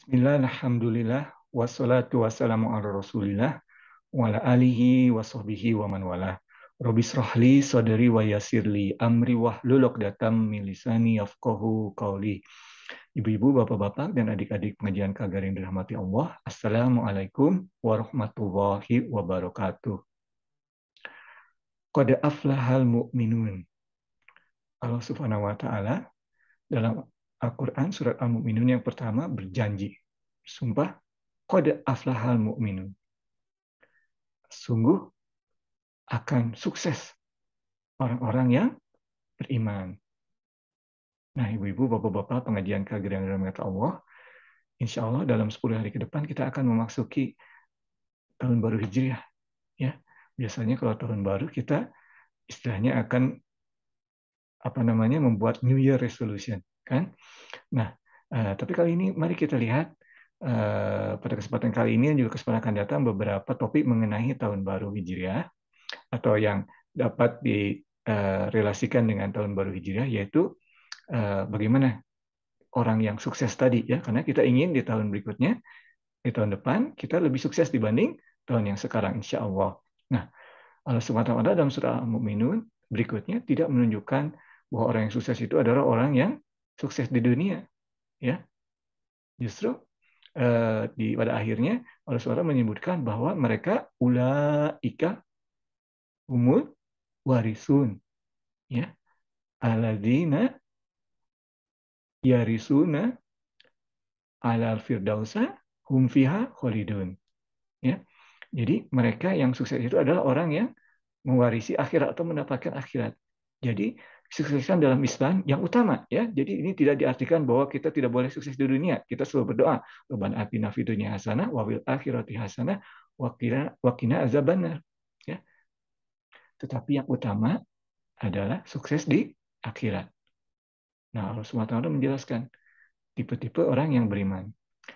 Bismillah, alhamdulillah, wassalatu wassalamu ala rasulillah, wa ala alihi wa sahbihi wa man walah. Rabbi srahli sadri wa yasirli amri wahlul 'uqdatam min lisani yafqahu qawli. Ibu-ibu, bapak-bapak, dan adik-adik pengajian Kagar yang dirahmati Allah, Assalamualaikum warahmatullahi wabarakatuh. Qad aflahal mu'minun. Allah Subhanahu wa taala dalam Al-Qur'an surat Al-Mu'minun yang pertama berjanji. Sumpah, qad aflahal mu'minun. Sungguh akan sukses orang-orang yang beriman. Nah, ibu-ibu, bapak-bapak, pengajian Kagar yang dirahmati Allah, insya Allah dalam 10 hari ke depan kita akan memasuki tahun baru Hijriah. Ya, biasanya kalau tahun baru kita istilahnya akan membuat New Year Resolution, kan? Nah, tapi kali ini mari kita lihat pada kesempatan kali ini juga kesempatan akan datang beberapa topik mengenai tahun baru Hijriah atau yang dapat direlasikan dengan tahun baru Hijriah, yaitu bagaimana orang yang sukses tadi, ya, karena kita ingin di tahun berikutnya, di tahun depan kita lebih sukses dibanding tahun yang sekarang, insya Allah. Nah, Allah Subhanahu wa taala dalam surah Al-Mu'minun berikutnya tidak menunjukkan bahwa orang yang sukses itu adalah orang yang sukses di dunia, ya. Justru pada akhirnya Allah SWT menyebutkan bahwa mereka ulaika humul warisun, ya, alladzina yarisuna alal firdausa hum fiha khalidun, ya. Jadi mereka yang sukses itu adalah orang yang mewarisi akhirat atau mendapatkan akhirat. Jadi kesuksesan dalam Islam yang utama, ya. Jadi ini tidak diartikan bahwa kita tidak boleh sukses di dunia. Kita selalu berdoa, Rabbana atina fid dunya hasanah wa fil akhirati hasanah wa qina azabannar, ya. Tetapi yang utama adalah sukses di akhirat. Nah, Allah SWT menjelaskan tipe-tipe orang yang beriman.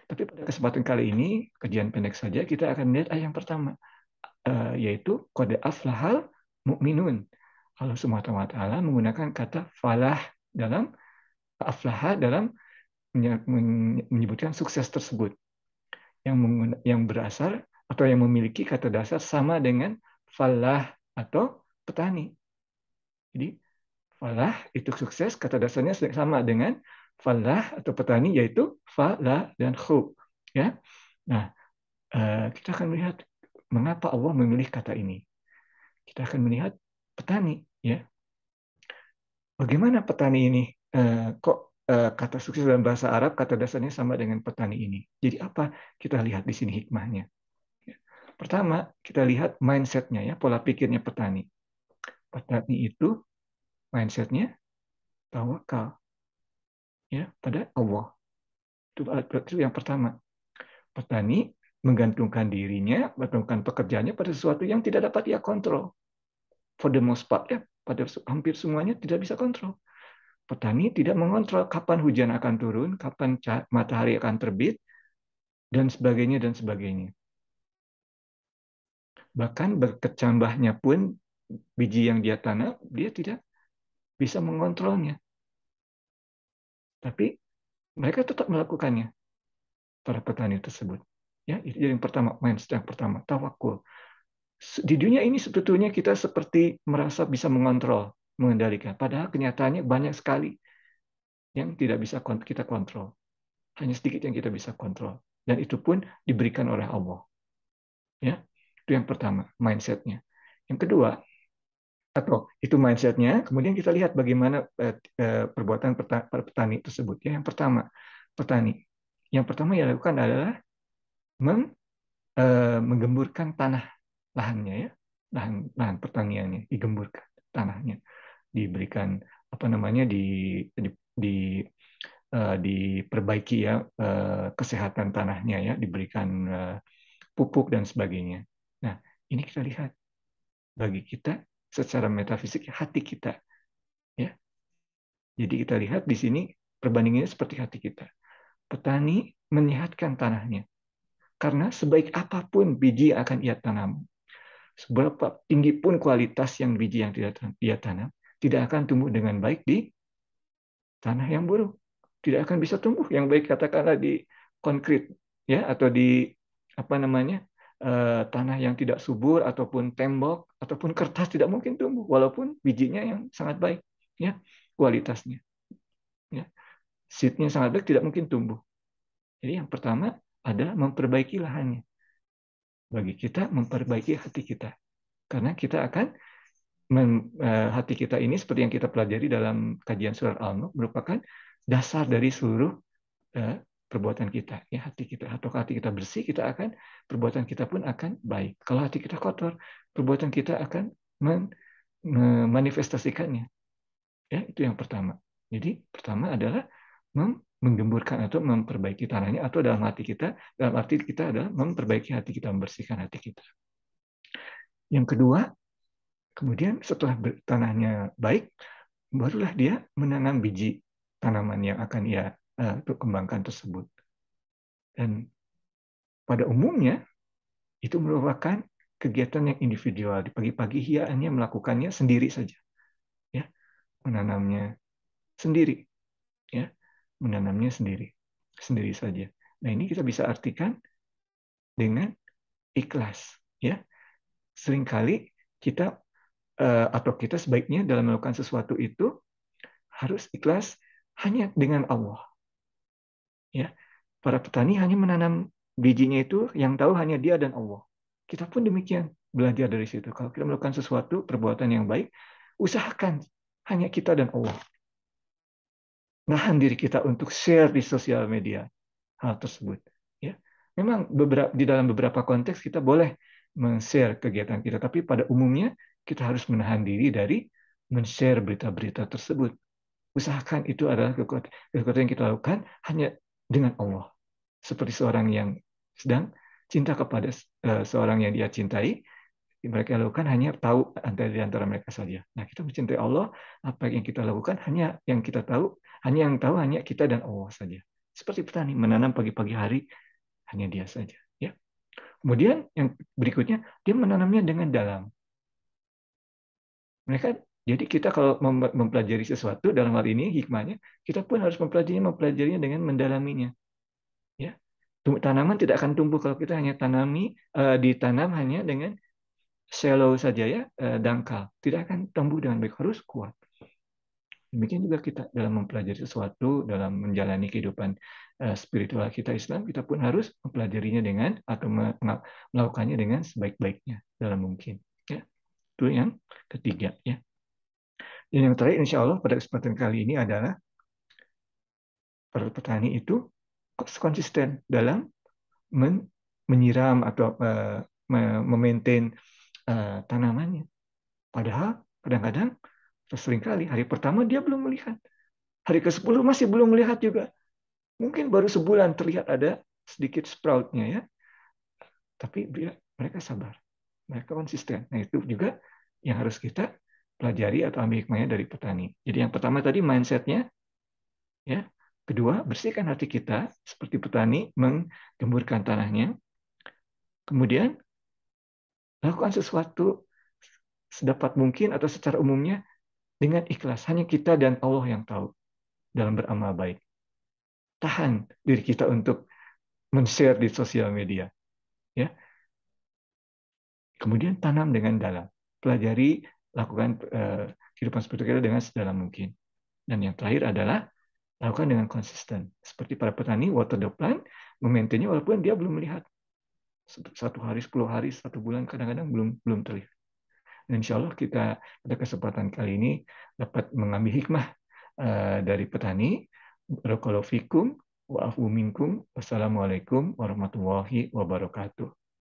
Tapi pada kesempatan kali ini, kajian pendek saja, kita akan melihat ayat yang pertama, yaitu qad aflahal mu'minun. Allah Subhanahu wa taala menggunakan kata falah dalam aflaha dalam menyebutkan sukses tersebut yang berasal atau yang memiliki kata dasar sama dengan falah atau petani. Jadi falah itu sukses, kata dasarnya sama dengan falah atau petani, yaitu falah dan khu, ya. Nah, kita akan melihat mengapa Allah memilih kata ini. Kita akan melihat petani, ya. Bagaimana petani ini? Kok kata sukses dalam bahasa Arab kata dasarnya sama dengan petani ini? Jadi apa? Kita lihat di sini hikmahnya. Pertama, kita lihat mindsetnya, ya, pola pikirnya petani. Petani itu mindsetnya tawakal, ya, pada Allah. Itu yang pertama. Petani menggantungkan dirinya, menggantungkan pekerjaannya pada sesuatu yang tidak dapat ia kontrol. For the most part, ya, pada hampir semuanya tidak bisa kontrol. Petani tidak mengontrol kapan hujan akan turun, kapan matahari akan terbit, dan sebagainya, dan sebagainya. Bahkan berkecambahnya pun biji yang dia tanam, dia tidak bisa mengontrolnya. Tapi mereka tetap melakukannya, para petani tersebut. Ya, itu yang pertama, mindset yang pertama, tawakul. Di dunia ini sebetulnya kita seperti merasa bisa mengontrol, mengendalikan. Padahal kenyataannya banyak sekali yang tidak bisa kita kontrol. Hanya sedikit yang kita bisa kontrol. Dan itu pun diberikan oleh Allah. Ya, itu yang pertama, mindsetnya. Yang kedua, atau itu mindsetnya, kemudian kita lihat bagaimana perbuatan petani tersebut. Ya, yang pertama, petani. Yang pertama yang dilakukan adalah menggemburkan tanah lahannya, ya, lahan pertaniannya digemburkan tanahnya, diberikan di diperbaiki, ya, kesehatan tanahnya, ya, diberikan pupuk dan sebagainya. Nah, ini kita lihat bagi kita secara metafisik hati kita, ya. Jadi kita lihat di sini perbandingannya seperti hati kita. Petani menyehatkan tanahnya karena sebaik apapun biji yang akan ia tanam, seberapa tinggi pun kualitas yang biji yang tidak ia tanam, tidak akan tumbuh dengan baik di tanah yang buruk. Tidak akan bisa tumbuh yang baik, katakanlah di konkret, ya, atau di apa namanya tanah yang tidak subur, ataupun tembok, ataupun kertas, tidak mungkin tumbuh, walaupun bijinya yang sangat baik, ya, kualitasnya, ya, seednya sangat baik, tidak mungkin tumbuh. Jadi yang pertama adalah memperbaiki lahannya. Bagi kita memperbaiki hati kita, karena kita akan hati kita ini, seperti yang kita pelajari dalam kajian surat Al-Nur, merupakan dasar dari seluruh perbuatan kita. Ya, hati kita, atau hati kita bersih, kita akan, perbuatan kita pun akan baik. Kalau hati kita kotor, perbuatan kita akan memanifestasikannya. Ya, itu yang pertama. Jadi pertama adalah menggemburkan atau memperbaiki tanahnya, atau dalam hati kita, dalam arti kita adalah memperbaiki hati kita, membersihkan hati kita. Yang kedua, kemudian setelah tanahnya baik, barulah dia menanam biji tanaman yang akan ia kembangkan tersebut. Dan pada umumnya itu merupakan kegiatan yang individual. Di pagi-pagi ia hanya melakukannya sendiri saja, ya, menanamnya sendiri, ya, menanamnya sendiri saja. Nah, ini kita bisa artikan dengan ikhlas, ya. Seringkali kita atau kita sebaiknya dalam melakukan sesuatu itu harus ikhlas hanya dengan Allah. Ya, para petani hanya menanam bijinya itu, yang tahu hanya dia dan Allah. Kita pun demikian, belajar dari situ. Kalau kita melakukan sesuatu perbuatan yang baik, usahakan hanya kita dan Allah. Nahan diri kita untuk share di sosial media hal tersebut. Ya, memang di dalam beberapa konteks kita boleh men-share kegiatan kita, tapi pada umumnya kita harus menahan diri dari men-share berita-berita tersebut. Usahakan itu adalah kekuatan yang kita lakukan hanya dengan Allah. Seperti seorang yang sedang cinta kepada seorang yang dia cintai, mereka lakukan hanya tahu di antara mereka saja. Nah, kita mencintai Allah, apa yang kita lakukan hanya yang kita tahu, hanya kita dan Allah saja. Seperti petani menanam pagi-pagi hari, hanya dia saja. Ya. Kemudian yang berikutnya, dia menanamnya dengan dalam. Mereka, jadi kita kalau mempelajari sesuatu, dalam hal ini hikmahnya, kita pun harus mempelajarinya dengan mendalaminya. Ya, tanaman tidak akan tumbuh kalau kita hanya ditanam hanya dengan shallow saja, ya, dangkal. Tidak akan tumbuh dengan baik, harus kuat. Demikian juga kita dalam mempelajari sesuatu, dalam menjalani kehidupan spiritual kita Islam, kita pun harus mempelajarinya dengan, atau melakukannya dengan sebaik-baiknya dalam mungkin. Ya, itu yang ketiga. Ya. Dan yang terakhir, insya Allah pada kesempatan kali ini adalah para petani itu konsisten dalam menyiram atau memaintain tanamannya. Padahal kadang-kadang, seringkali hari pertama dia belum melihat. Hari ke-10 masih belum melihat juga. Mungkin baru sebulan terlihat ada sedikit sproutnya, ya. Tapi mereka sabar. Mereka konsisten. Nah, itu juga yang harus kita pelajari atau ambil hikmahnya dari petani. Jadi yang pertama tadi mindset-nya, ya. Kedua, bersihkan hati kita seperti petani menggemburkan tanahnya. Kemudian lakukan sesuatu sedapat mungkin atau secara umumnya dengan ikhlas. Hanya kita dan Allah yang tahu dalam beramal baik. Tahan diri kita untuk men-share di sosial media. Ya. Kemudian tanam dengan dalam. Pelajari, lakukan kehidupan spiritual kita dengan sedalam mungkin. Dan yang terakhir adalah lakukan dengan konsisten. Seperti para petani, water the plant, memaintainnya walaupun dia belum melihat. 1 hari, 10 hari, 1 bulan, kadang-kadang belum terlihat. Dan insya Allah kita pada kesempatan kali ini dapat mengambil hikmah dari petani. Barakallahu fikum wa afu minkum. Wassalamualaikum warahmatullahi wabarakatuh.